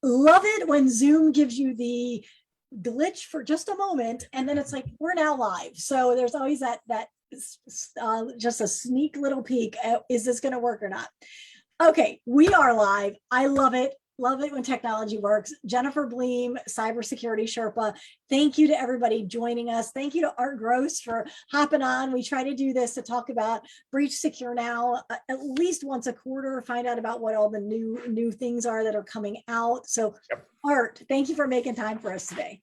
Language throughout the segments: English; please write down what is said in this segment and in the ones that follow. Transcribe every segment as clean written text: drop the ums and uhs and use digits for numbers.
love it when Zoom gives you the glitch for just a moment, and then it's like, we're now live. So there's always that just a sneak little peek at, is this going to work or not? Okay, we are live. I love it. Love it when technology works. Jennifer Bleam, Cybersecurity Sherpa. Thank you to everybody joining us. Thank you to Art Gross for hopping on. We try to do this to talk about Breach Secure Now at least once a quarter, find out about what all the new things are that are coming out. So Art, thank you for making time for us today.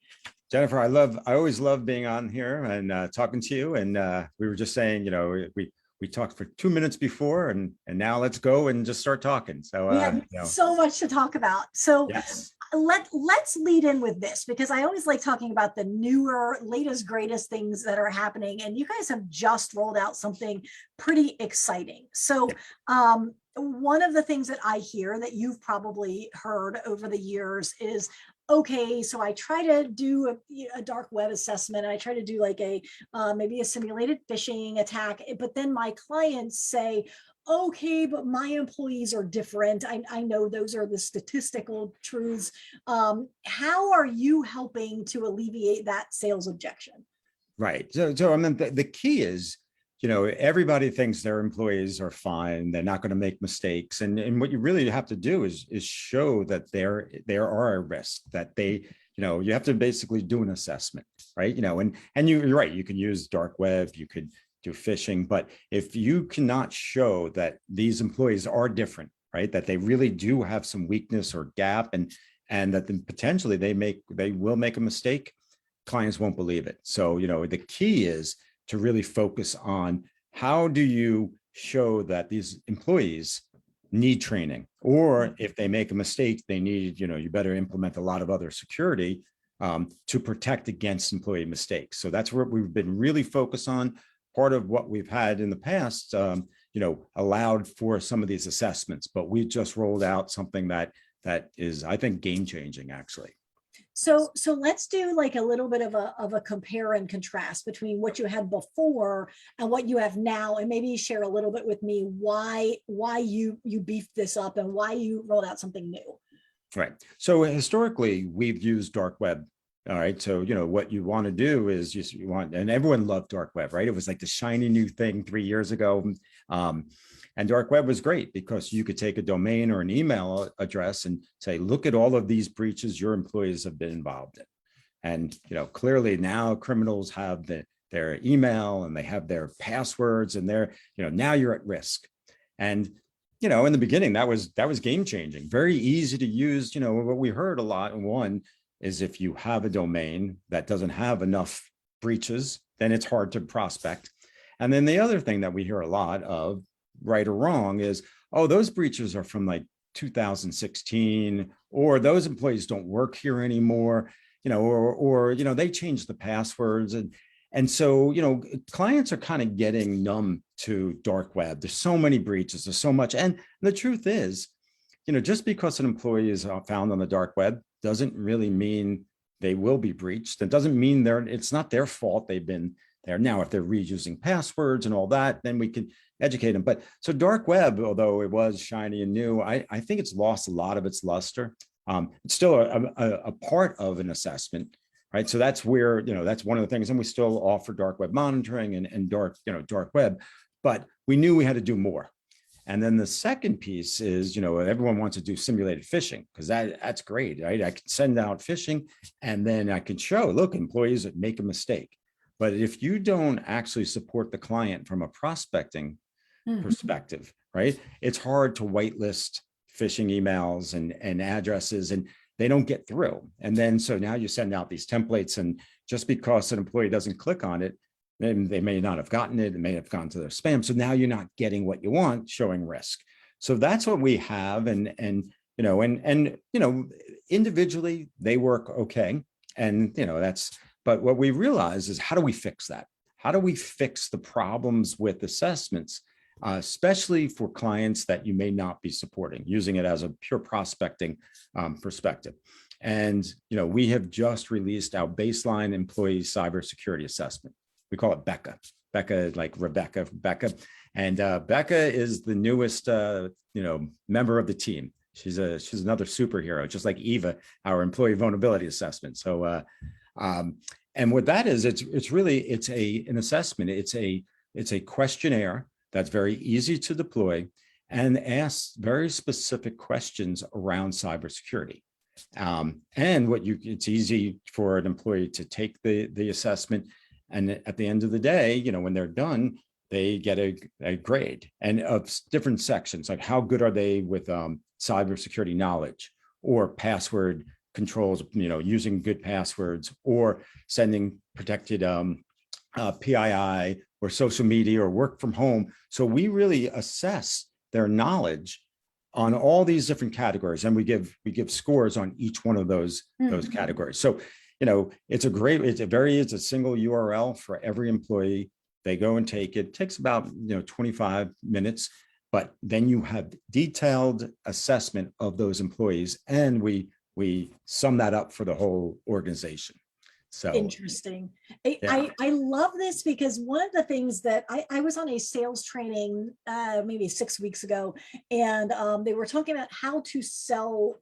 Jennifer, I always love being on here and talking to you. And we were just saying, we talked for 2 minutes before, and now let's go and just start talking. So so much to talk about. So yes. Let's lead in with this, because I always like talking about the newer, latest, greatest things that are happening. And you guys have just rolled out something pretty exciting. So one of the things that I hear that you've probably heard over the years is, okay, so I try to do a dark web assessment. And I try to do like maybe a simulated phishing attack, but then my clients say, okay, but my employees are different. I know those are the statistical truths. How are you helping to alleviate that sales objection? Right. So I mean, the key is, everybody thinks their employees are fine. They're not going to make mistakes. And what you really have to do is show that there are a risk, that they, you have to basically do an assessment, right? And you're right. You can use dark web, you could do phishing, but if you cannot show that these employees are different, right? That they really do have some weakness or gap, and that then potentially they will make a mistake, clients won't believe it. So, the key is to really focus on how do you show that these employees need training, or if they make a mistake, they need, you better implement a lot of other security to protect against employee mistakes. So that's what we've been really focused on. Part of what we've had in the past, allowed for some of these assessments, but we just rolled out something that is, I think, game changing, actually. So let's do like a little bit of a compare and contrast between what you had before and what you have now, and maybe share a little bit with me why you beefed this up and why you rolled out something new. Right. So historically, we've used dark web. All right. So, what you want to do is you want, and everyone loved dark web, right? It was like the shiny new thing 3 years ago. And dark web was great because you could take a domain or an email address and say, look at all of these breaches your employees have been involved in. And, clearly now criminals have their email and they have their passwords, and they're, now you're at risk. And, in the beginning, that was game changing, very easy to use. What we heard a lot, one is if you have a domain that doesn't have enough breaches, then it's hard to prospect. And then the other thing that we hear a lot of, right or wrong, is, oh, those breaches are from like 2016, or those employees don't work here anymore, or they changed the passwords. And so, clients are kind of getting numb to dark web. There's so many breaches, there's so much. And the truth is, just because an employee is found on the dark web doesn't really mean they will be breached. It doesn't mean it's not their fault they've been there. Now, if they're reusing passwords and all that, then we can educate them. But so dark web, although it was shiny and new, I think it's lost a lot of its luster. It's still a part of an assessment, right? So that's where, that's one of the things, and we still offer dark web monitoring and dark web, but we knew we had to do more. And then the second piece is, everyone wants to do simulated phishing, because that's great, right? I can send out phishing and then I can show, look, employees that make a mistake. But if you don't actually support the client from a prospecting perspective, right? It's hard to whitelist phishing emails and addresses, and they don't get through. And then, so now you send out these templates, and just because an employee doesn't click on it, then they may not have gotten it. It may have gone to their spam. So now you're not getting what you want, showing risk. So that's what we have. And individually they work okay. And, but what we realize is, how do we fix that? How do we fix the problems with assessments, especially for clients that you may not be supporting, using it as a pure prospecting perspective? And, we have just released our baseline employee cybersecurity assessment. We call it BECA. BECA, like Rebecca, BECA. And BECA is the newest, member of the team. She's another superhero, just like Eva, our employee vulnerability assessment. So, and what that is, it's really an assessment. It's a questionnaire that's very easy to deploy and asks very specific questions around cybersecurity. And it's easy for an employee to take the assessment, and at the end of the day, when they're done, they get a grade and of different sections, like how good are they with cybersecurity knowledge or password controls, using good passwords or sending protected PII or social media or work from home. So we really assess their knowledge on all these different categories, and we give scores on each one of those categories. So it's a single URL for every employee. They go and take it. It takes about 25 minutes, but then you have detailed assessment of those employees, and we sum that up for the whole organization. So interesting. Yeah. I love this, because one of the things that I was on a sales training maybe 6 weeks ago, and they were talking about how to sell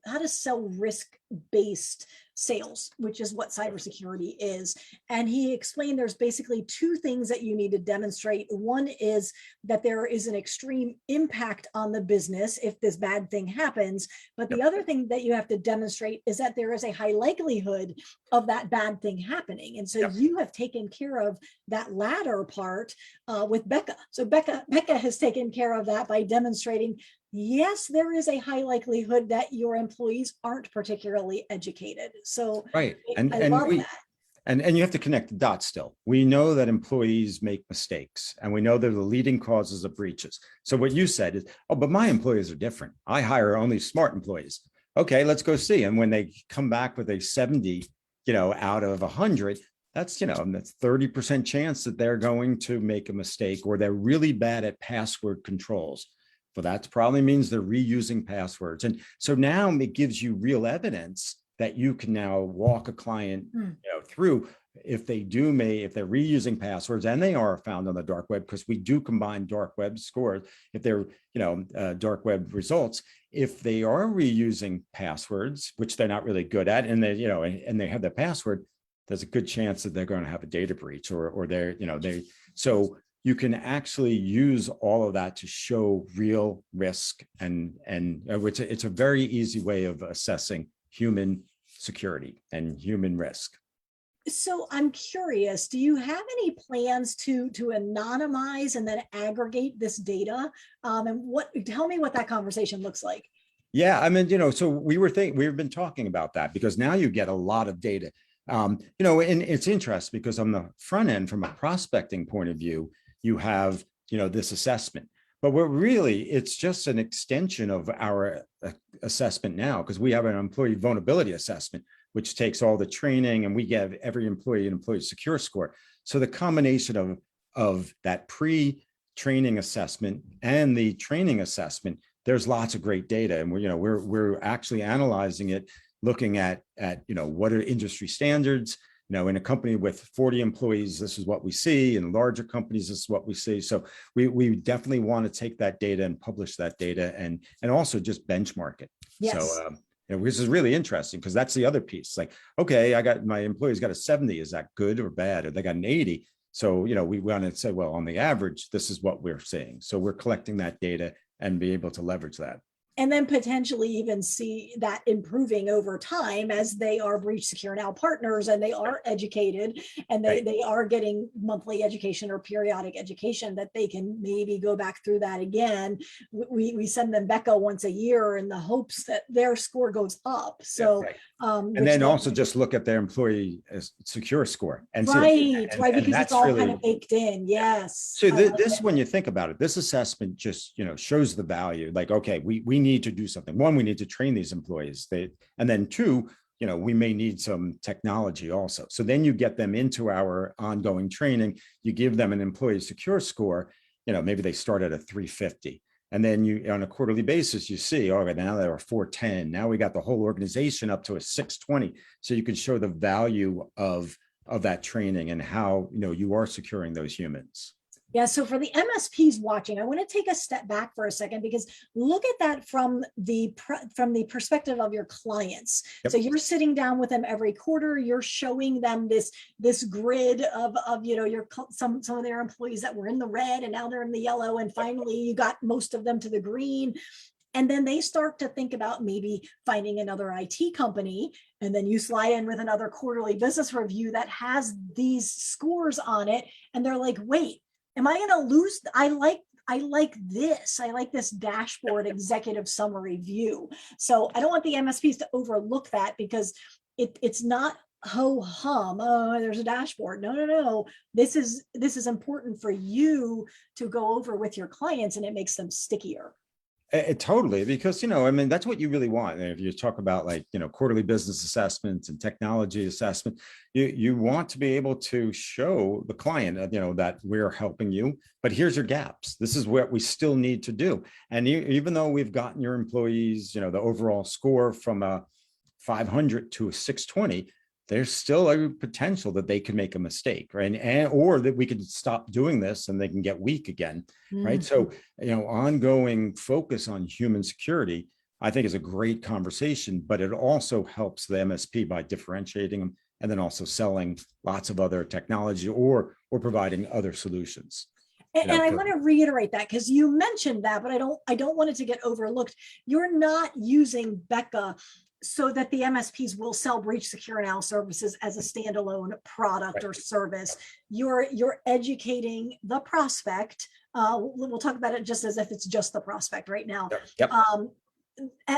risk-based sales, which is what cybersecurity is. And he explained there's basically two things that you need to demonstrate. One is that there is an extreme impact on the business if this bad thing happens. But the other thing that you have to demonstrate is that there is a high likelihood of that bad thing happening. And so you have taken care of that latter part with BECA. So BECA has taken care of that by demonstrating, yes, there is a high likelihood that your employees aren't particularly educated. So right. I love that. And you have to connect the dots still. We know that employees make mistakes, and we know they're the leading causes of breaches. So what you said is, oh, but my employees are different. I hire only smart employees. Okay, let's go see. And when they come back with a 70, out of 100, that's 30% chance that they're going to make a mistake, or they're really bad at password controls. So that probably means they're reusing passwords. And so now it gives you real evidence that you can now walk a client through if they're reusing passwords, and they are found on the dark web, because we do combine dark web scores. If they're, dark web results, if they are reusing passwords, which they're not really good at, and they, and they have their password, there's a good chance that they're going to have a data breach, or they're, so you can actually use all of that to show real risk, and it's a very easy way of assessing human security and human risk. So I'm curious, do you have any plans to anonymize and then aggregate this data? And tell me what that conversation looks like. Yeah, I mean, so we've been talking about that, because now you get a lot of data. And it's interesting because on the front end, from a prospecting point of view, you have, this assessment, but it's just an extension of our assessment now, because we have an employee vulnerability assessment, which takes all the training, and we give every employee an employee secure score. So the combination of that pre-training assessment and the training assessment, there's lots of great data, and we're actually analyzing it, looking at what are industry standards. In a company with 40 employees, this is what we see. In larger companies, this is what we see. So we definitely want to take that data and publish that data, and also just benchmark it. Yes. So this is really interesting, because that's the other piece. Like, okay, my employee's got a 70. Is that good or bad? Or they got an 80. So, we want to say, well, on the average, this is what we're seeing. So we're collecting that data and be able to leverage that. And then potentially even see that improving over time as they are Breach Secure Now partners, and they are educated, and they are getting monthly education or periodic education, that they can maybe go back through that again. We send them BECA once a year in the hopes that their score goes up. So, and then also just look at their employee secure score, and because it's all kind of baked in. Yes. So when you think about it, this assessment just shows the value. Like, okay, we need to do something. One, we need to train these employees. And then two, we may need some technology also. So then you get them into our ongoing training. You give them an employee secure score. Maybe they start at a 350. And then on a quarterly basis, you see, all right, now they're a 410. Now we got the whole organization up to a 620. So you can show the value of that training and how, you are securing those humans. Yeah, so for the MSPs watching, I want to take a step back for a second, because look at that from the perspective of your clients. So Yep. you're sitting down with them every quarter, you're showing them this grid of your some of their employees that were in the red and now they're in the yellow, and finally you got most of them to the green. And then they start to think about maybe finding another IT company. And then you slide in with another quarterly business review that has these scores on it. And they're like, wait, am I going to lose? I like this dashboard executive summary view. So I don't want the MSPs to overlook that, because it's not ho hum. Oh, there's a dashboard. No. This is important for you to go over with your clients, and it makes them stickier. Totally, because, I mean, that's what you really want. And if you talk about like, quarterly business assessments and technology assessment, you want to be able to show the client, that we're helping you, but here's your gaps. This is what we still need to do. And even though we've gotten your employees, the overall score from a 500 to a 620, there's still a potential that they could make a mistake, right? Or that we could stop doing this and they can get weak again, right? So, ongoing focus on human security, I think, is a great conversation, but it also helps the MSP by differentiating them and then also selling lots of other technology or providing other solutions. And I want to reiterate that, because you mentioned that, but I don't want it to get overlooked. You're not using BECA so that the MSPs will sell breach secure and analysis services as a standalone product or service. You're educating the prospect. We'll talk about it just as if it's just the prospect right now. Yep.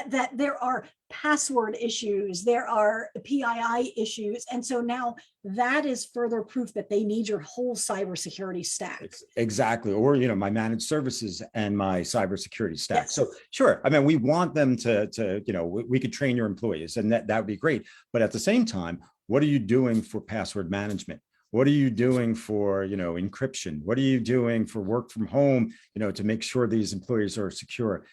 That there are password issues, there are PII issues. And so now that is further proof that they need your whole cybersecurity stack. Exactly. Or, my managed services and my cybersecurity stack. Yes. So sure. I mean, we want them to we could train your employees, and that would be great. But at the same time, what are you doing for password management? What are you doing for, encryption? What are you doing for work from home, to make sure these employees are secure?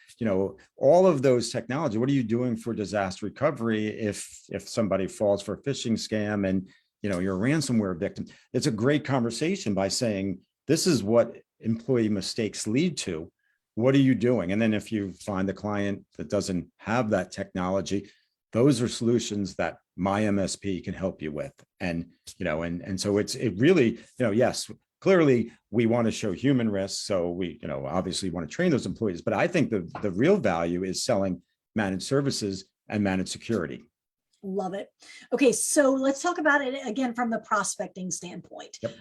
All of those technology. What are you doing for disaster recovery if somebody falls for a phishing scam and, you're a ransomware victim? It's a great conversation by saying, this is what employee mistakes lead to. What are you doing? And then if you find a client that doesn't have that technology, those are solutions that my MSP can help you with. And, and so it really, yes, clearly we want to show human risk. So we, obviously want to train those employees, but I think the real value is selling managed services and managed security. Love it. Okay, so let's talk about it again from the prospecting standpoint. Yep.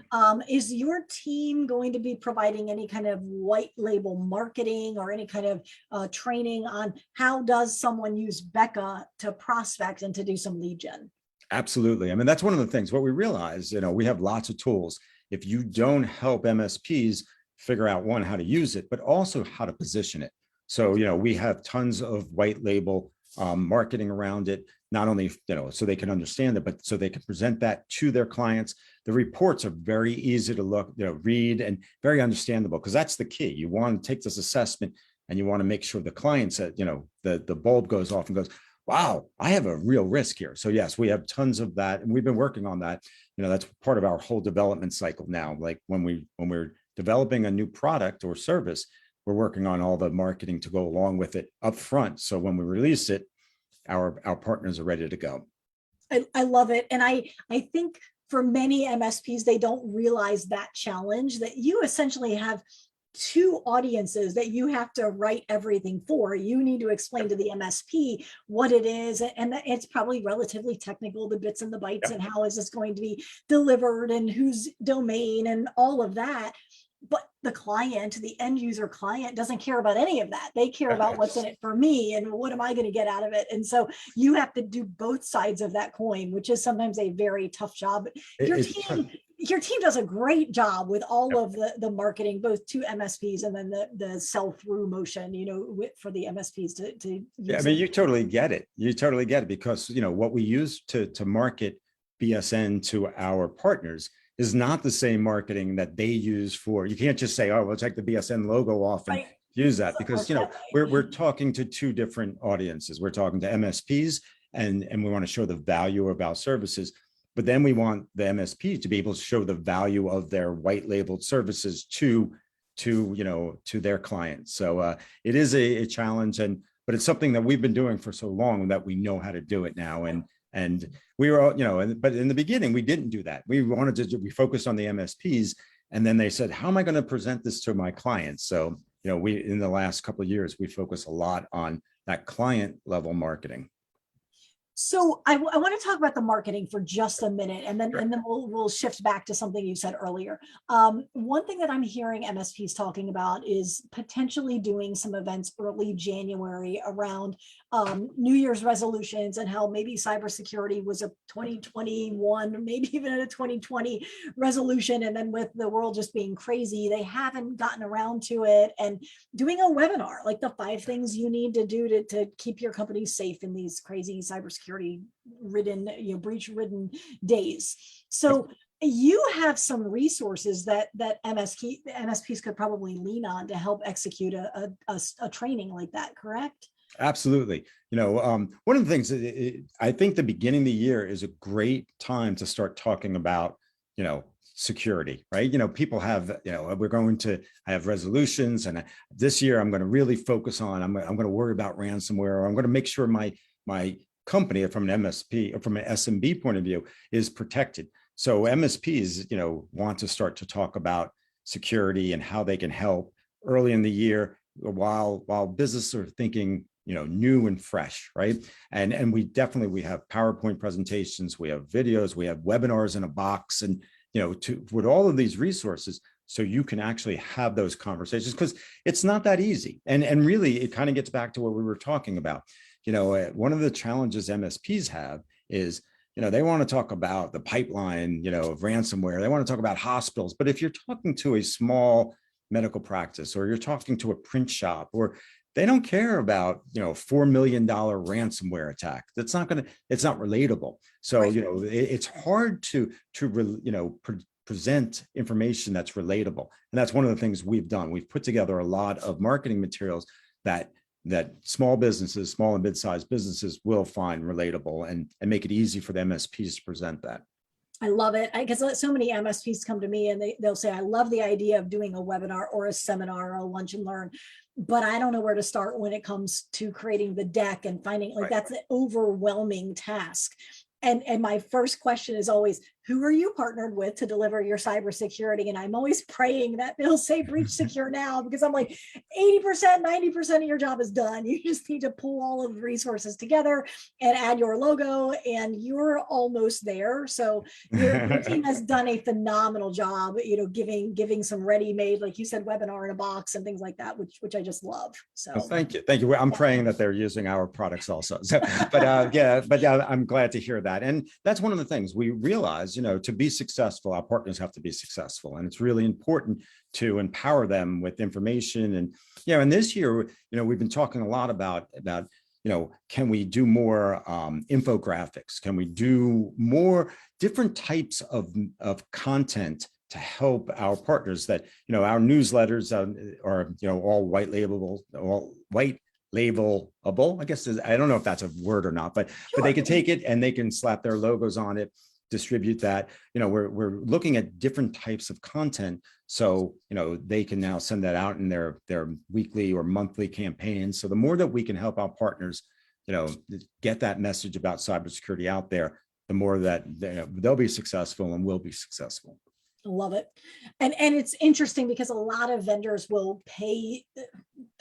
Is your team going to be providing any kind of white label marketing or any kind of training on how does someone use BECA to prospect and to do some lead gen? Absolutely. I mean, that's one of the things. What we realize, we have lots of tools. If you don't help MSPs figure out, one, how to use it, but also how to position it. So, we have tons of white label marketing around it, not only, so they can understand it, but so they can present that to their clients. The reports are very easy to look, read, and very understandable, because that's the key. You want to take this assessment and you want to make sure the clients that, the bulb goes off and goes, wow, I have a real risk here. So yes, we have tons of that. And we've been working on that. That's part of our whole development cycle now. Like when we're developing a new product or service, we're working on all the marketing to go along with it up front. So when we release it, our partners are ready to go. I love it. And I think for many MSPs, they don't realize that challenge, that you essentially have two audiences that you have to write everything for. You need to explain to the MSP what it is, and it's probably relatively technical, the bits and the bytes, and how is this going to be delivered and whose domain and all of that. But the client, the end user client, doesn't care about any of that. They care about what's in it for me and what am I going to get out of it. And so you have to do both sides of that coin, which is sometimes a very tough job. Your team does a great job with all of the marketing, both to MSPs and then the sell through motion, for the MSPs to use. Yeah, I mean, you totally get it. You totally get it, because what we use to market BSN to our partners is not the same marketing that they use for. You can't just say, oh, we'll take the BSN logo off and use that, because we're talking to two different audiences. We're talking to MSPs and we want to show the value of our services. but then we want the MSP to be able to show the value of their white labeled services to their clients. So it is a challenge, but it's something that we've been doing for so long that we know how to do it now. And we were, but in the beginning we didn't do that. We we focused on the MSPs, and then they said, how am I going to present this to my clients? So, we, in the last couple of years, we focus a lot on that client level marketing. So I want to talk about the marketing for just a minute, and then Sure. we'll shift back to something you said earlier. One thing that I'm hearing MSPs talking about is potentially doing some events early January around New Year's resolutions, and how maybe cybersecurity was a 2021, maybe even a 2020 resolution, and then with the world just being crazy, they haven't gotten around to it, and doing a webinar like the 5 things you need to do to keep your company safe in these crazy cybersecurity ridden, breach ridden days. So you have some resources that MSPs could probably lean on to help execute a training like that, correct? Absolutely. One of the things, I think the beginning of the year is a great time to start talking about, security, right? People have, I have resolutions, and this year I'm going to really focus on, I'm going to worry about ransomware, or I'm going to make sure my company from an MSP or from an SMB point of view is protected. So MSPs, want to start to talk about security and how they can help early in the year while businesses are thinking, new and fresh, right? And we have PowerPoint presentations, we have videos, we have webinars in a box, and with all of these resources, so you can actually have those conversations, because it's not that easy. And really, it kind of gets back to what we were talking about. One of the challenges MSPs have is, they want to talk about the pipeline, of ransomware. They want to talk about hospitals. But if you're talking to a small medical practice, or you're talking to a print shop, or they don't care about, $4 million ransomware attack. It's not relatable. So, Right. It's hard to present information that's relatable. And that's one of the things we've done. We've put together a lot of marketing materials that small and mid-sized businesses will find relatable, and make it easy for the MSPs to present that. I love it. I guess so many MSPs come to me and they'll say, I love the idea of doing a webinar or a seminar or a lunch and learn, but I don't know where to start when it comes to creating the deck and finding, like, that's an overwhelming task. And my first question is always, who are you partnered with to deliver your cybersecurity? And I'm always praying that they'll say breach secure now, because I'm like, 80%, 90% of your job is done. You just need to pull all of the resources together and add your logo, and you're almost there. So your team has done a phenomenal job, giving some ready-made, like you said, webinar in a box and things like that, which I just love. So thank you. I'm praying that they're using our products also. So, but I'm glad to hear that. And that's one of the things we realize, to be successful, our partners have to be successful. And it's really important to empower them with information. And this year, we've been talking a lot about, can we do more infographics? Can we do more different types of content to help our partners? That, our newsletters are, all white labelable, I guess. I don't know if that's a word or not, but they can take it and they can slap their logos on it, distribute that. We're looking at different types of content, so they can now send that out in their weekly or monthly campaigns. So the more that we can help our partners, get that message about cybersecurity out there, the more that they'll be successful and we'll be successful. I love it. And it's interesting because a lot of vendors will pay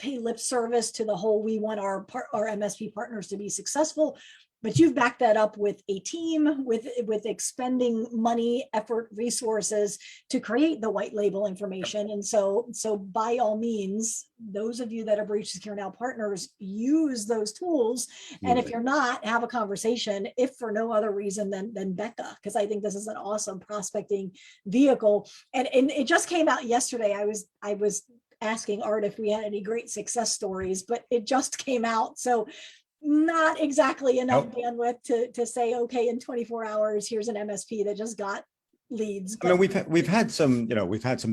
lip service to the whole, we want our MSP partners to be successful, but you've backed that up with a team, with expending money, effort, resources to create the white label information. And so by all means, those of you that are Breach Secure Now partners, use those tools. And if you're not, have a conversation, if for no other reason than BECA, because I think this is an awesome prospecting vehicle. And it just came out yesterday. I was asking Art if we had any great success stories, but it just came out. So not exactly enough bandwidth to say, okay, in 24 hours, here's an MSP that just got leads. But, I mean, we've had some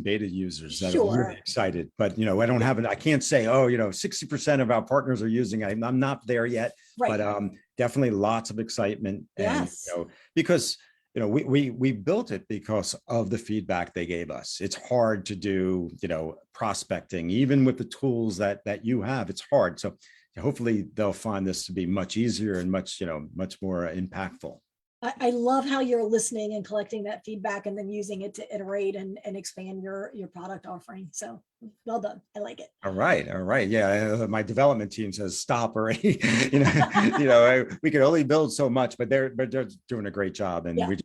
beta users that are really excited, but I can't say, 60% of our partners are using it. I'm not there yet, but definitely lots of excitement. And, yes. Because you know, we built it because of the feedback they gave us. It's hard to do, you know, prospecting, even with the tools that you have, it's hard. So hopefully they'll find this to be much easier and much, you know, much more impactful. I love how you're listening and collecting that feedback and then using it to iterate and expand your product offering. So well done. I like it. All right. All right. Yeah. My development team says stop already. We can only build so much, but they're doing a great job, and Yeah. we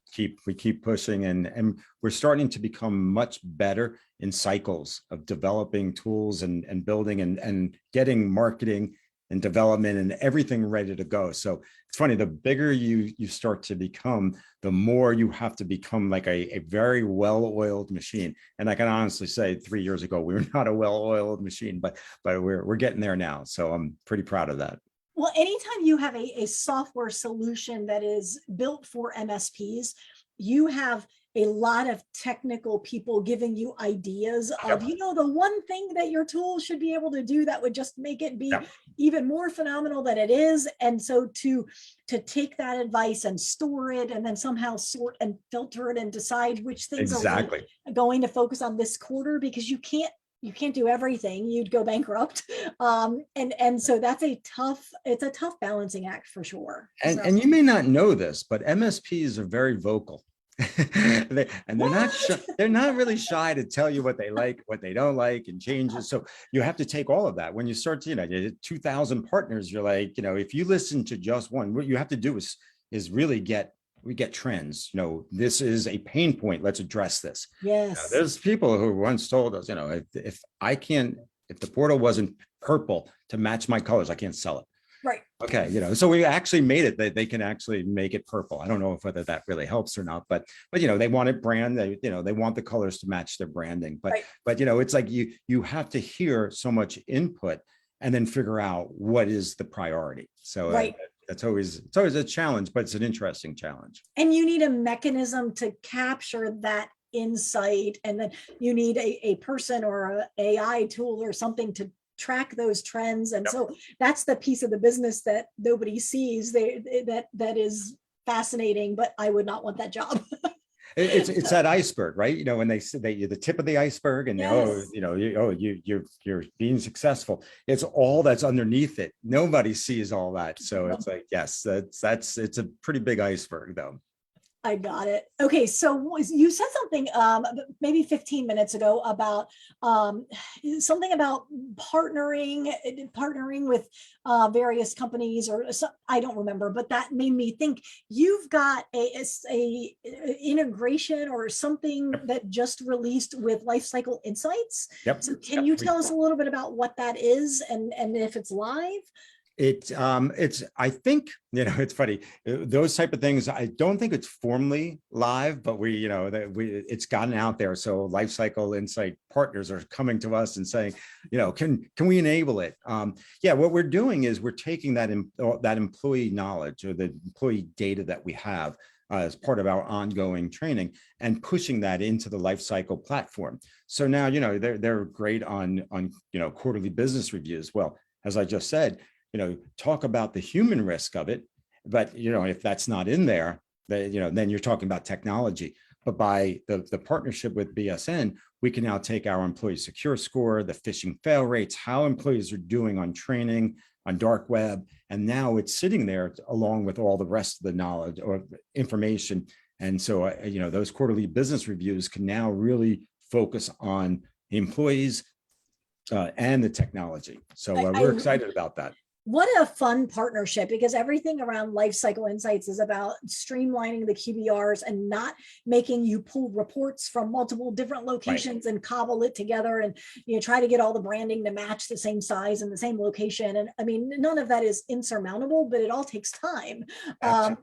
keep pushing, and we're starting to become much better in cycles of developing tools and building and getting marketing and development and everything ready to go. So it's funny, the bigger you start to become, the more you have to become like a very well-oiled machine. And I can honestly say 3 years ago, we were not a well-oiled machine, but we're getting there now. So I'm pretty proud of that. Well, anytime you have a software solution that is built for MSPs, you have a lot of technical people giving you ideas of, you know, the one thing that your tool should be able to do that would just make it be even more phenomenal than it is. And so to take that advice and store it and then somehow sort and filter it and decide which things are going to focus on this quarter, because you can't do everything, you'd go bankrupt. And so it's a tough balancing act for sure. And you may not know this, but MSPs are very vocal. They're not really shy to tell you what they like, what they don't like, and changes. So you have to take all of that. When you start to, 2,000 partners, you're like, if you listen to just one, what you have to do is really get trends. This is a pain point. Let's address this. Yes. There's people who once told us, if the portal wasn't purple to match my colors, I can't sell it. Right. Okay. So we actually made it that they can actually make it purple. I don't know whether that really helps or not, but they want it brand, they want the colors to match their branding, but it's like you have to hear so much input and then figure out what is the priority. So it's always a challenge, but it's an interesting challenge. And you need a mechanism to capture that insight. And then you need a person or an AI tool or something to track those trends. And so that's the piece of the business that nobody sees. That is fascinating, but I would not want that job. It's that iceberg, right? When they say that you're the tip of the iceberg, and you're being successful. It's all that's underneath it. Nobody sees all that. So it's like, yes, it's a pretty big iceberg, though. I got it. Okay, so you said something maybe 15 minutes ago about something about partnering with various companies, or I don't remember, but that made me think you've got a integration or something that just released with Lifecycle Insights. So can you tell us a little bit about what that is and if it's live? It's I think, it's funny, those type of things. I don't think it's formally live, but it's gotten out there. So Lifecycle Insight partners are coming to us and saying, can we enable it? What we're doing is we're taking that employee knowledge or the employee data that we have as part of our ongoing training and pushing that into the Lifecycle platform. So now, they're great on quarterly business reviews. Well, as I just said, talk about the human risk of it. But, if that's not in there, then you're talking about technology. But by the partnership with BSN, we can now take our employee secure score, the phishing fail rates, how employees are doing on training, on dark web. And now it's sitting there along with all the rest of the knowledge or information. And so, those quarterly business reviews can now really focus on the employees and the technology. So we're excited about that. What a fun partnership, because everything around Lifecycle Insights is about streamlining the QBRs and not making you pull reports from multiple different locations and cobble it together and try to get all the branding to match the same size and the same location. And I mean, none of that is insurmountable, but it all takes time.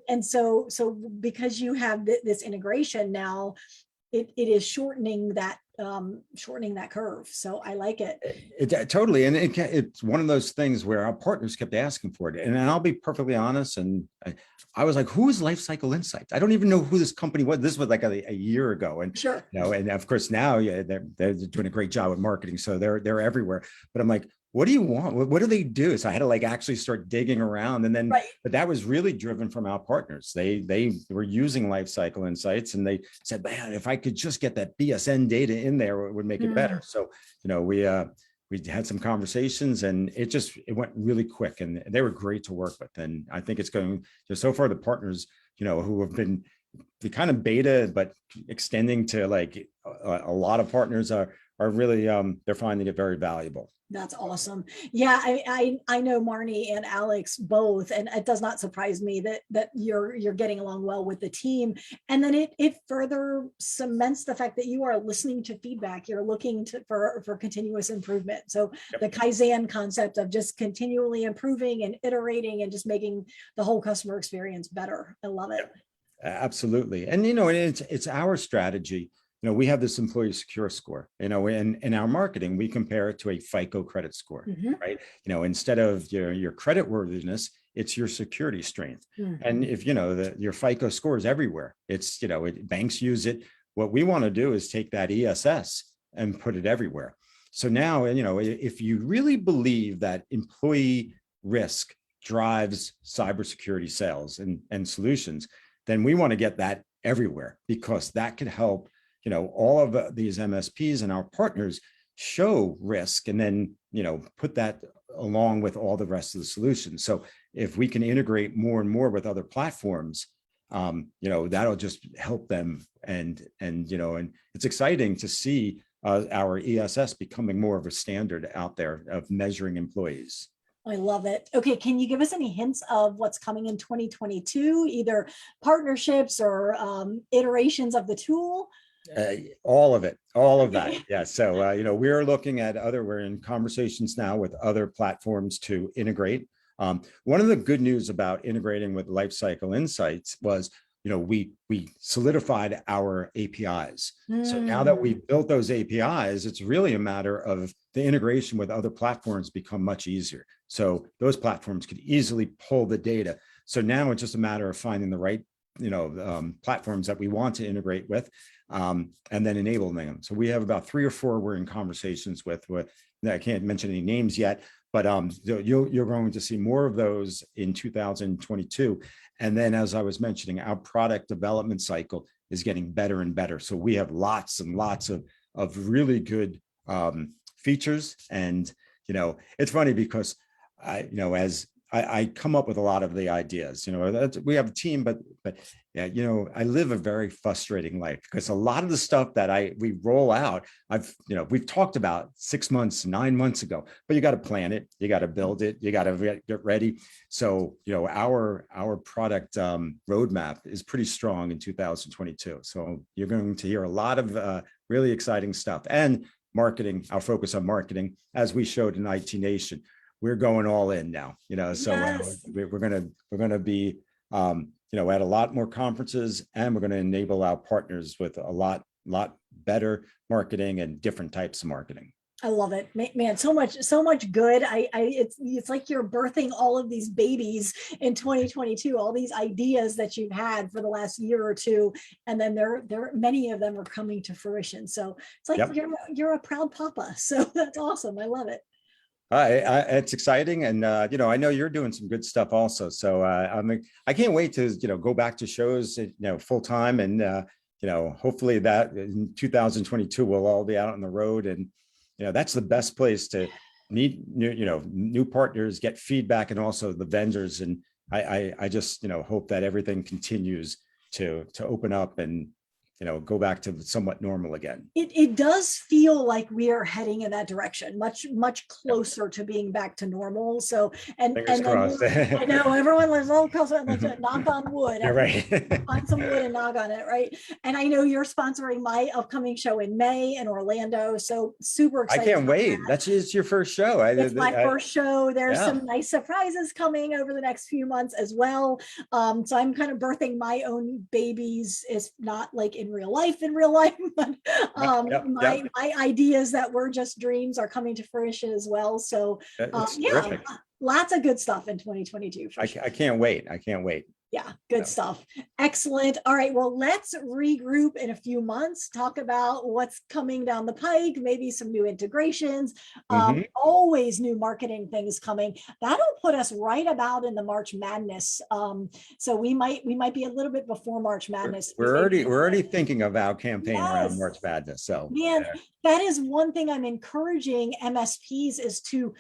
And so because you have this integration now, it is shortening that curve. So I like it. Totally. And it's one of those things where our partners kept asking for it. And I'll be perfectly honest. And I was like, who is Lifecycle Insights? I don't even know who this company was. This was like a year ago. And and of course now they're doing a great job with marketing. So they're everywhere. But I'm like, what do you want? What do they do? So I had to like actually start digging around, and then, Right. but that was really driven from our partners. They were using Lifecycle Insights, and they said, man, if I could just get that BSN data in there, it would make it better. So, we had some conversations, and it went really quick, and they were great to work with. And I think it's going, so far the partners, who have been the kind of beta, but extending to like a lot of partners are really, they're finding it very valuable. That's awesome. Yeah, I know Marnie and Alex both, and it does not surprise me that you're getting along well with the team. And then it further cements the fact that you are listening to feedback. You're looking for continuous improvement. So the Kaizen concept of just continually improving and iterating and just making the whole customer experience better. I love it. Absolutely. And, it's our strategy. We have this employee secure score, in our marketing, we compare it to a FICO credit score, right? Instead of your credit worthiness, it's your security strength. And if, your FICO score is everywhere, it's, banks use it. What we want to do is take that ESS and put it everywhere. So now, if you really believe that employee risk drives cybersecurity sales and solutions, then we want to get that everywhere, because that could help all of these MSPs and our partners show risk, and then, put that along with all the rest of the solutions. So if we can integrate more and more with other platforms, that'll just help them. And it's exciting to see our ESS becoming more of a standard out there of measuring employees. I love it. Okay, can you give us any hints of what's coming in 2022, either partnerships or iterations of the tool? All of it, all of that. Yeah. So, we're looking at we're in conversations now with other platforms to integrate. One of the good news about integrating with Lifecycle Insights was, we solidified our APIs. So now that we've built those APIs, it's really a matter of the integration with other platforms become much easier. So those platforms could easily pull the data. So now it's just a matter of finding the right platforms that we want to integrate with, and then enabling them. So we have about 3 or 4 we're in conversations with. I can't mention any names yet, but you're going to see more of those in 2022. And then, as I was mentioning, our product development cycle is getting better and better. So we have lots and lots of really good features. And it's funny because as I come up with a lot of the ideas, we have a team, but yeah, I live a very frustrating life, because a lot of the stuff that we roll out, we've talked about 6 months, 9 months ago, but you got to plan it, you got to build it, you got to get ready. So, our product roadmap is pretty strong in 2022. So you're going to hear a lot of really exciting stuff, and marketing, our focus on marketing, as we showed in IT Nation. We're going all in now, so Yes. we're going to be, at a lot more conferences, and we're going to enable our partners with a lot better marketing and different types of marketing. I love it, man. So much good. It's like you're birthing all of these babies in 2022, all these ideas that you've had for the last year or two, and then many of them are coming to fruition. So it's like you're a proud papa. So that's awesome. I love it. It's exciting, and I know you're doing some good stuff also. So I can't wait to go back to shows full time, and hopefully that in 2022 we'll all be out on the road, and that's the best place to meet new partners, get feedback, and also the vendors. And I just hope that everything continues to open up and go back to somewhat normal again. It does feel like we are heading in that direction, much closer to being back to normal. So, and crossed. I know everyone lives all close, like to knock on wood. You're right. Find some wood and knock on it, right? And I know you're sponsoring my upcoming show in May in Orlando, so super excited. I can't wait. That's your first show. It's my first show. There's some nice surprises coming over the next few months as well. So I'm kind of birthing my own babies. It's not like in real life, but my ideas that were just dreams are coming to fruition as well. So lots of good stuff in 2022. I can't wait. Yeah, good stuff. Excellent. All right. Well, let's regroup in a few months, talk about what's coming down the pike, maybe some new integrations, always new marketing things coming. That'll put us right about in the March Madness. So we might be a little bit before March Madness. We're already thinking of our campaign around March Madness. So man, that is one thing I'm encouraging MSPs is to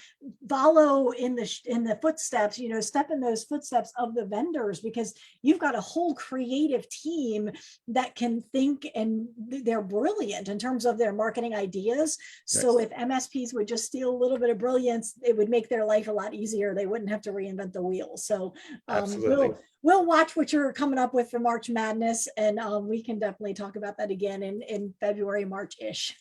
follow in the footsteps, step in those footsteps of the vendors, because you've got a whole creative team that can think, and they're brilliant in terms of their marketing ideas. So if MSPs would just steal a little bit of brilliance, it would make their life a lot easier. They wouldn't have to reinvent the wheel. So we'll watch what you're coming up with for March Madness, and we can definitely talk about that again in February, March-ish.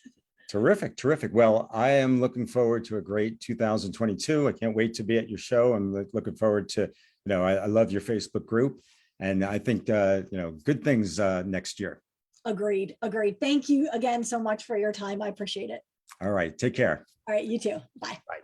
Terrific. Well, I am looking forward to a great 2022. I can't wait to be at your show. I'm looking forward to, I love your Facebook group, and I think, good things next year. Agreed. Thank you again so much for your time. I appreciate it. All right. Take care. All right. You too. Bye. Bye.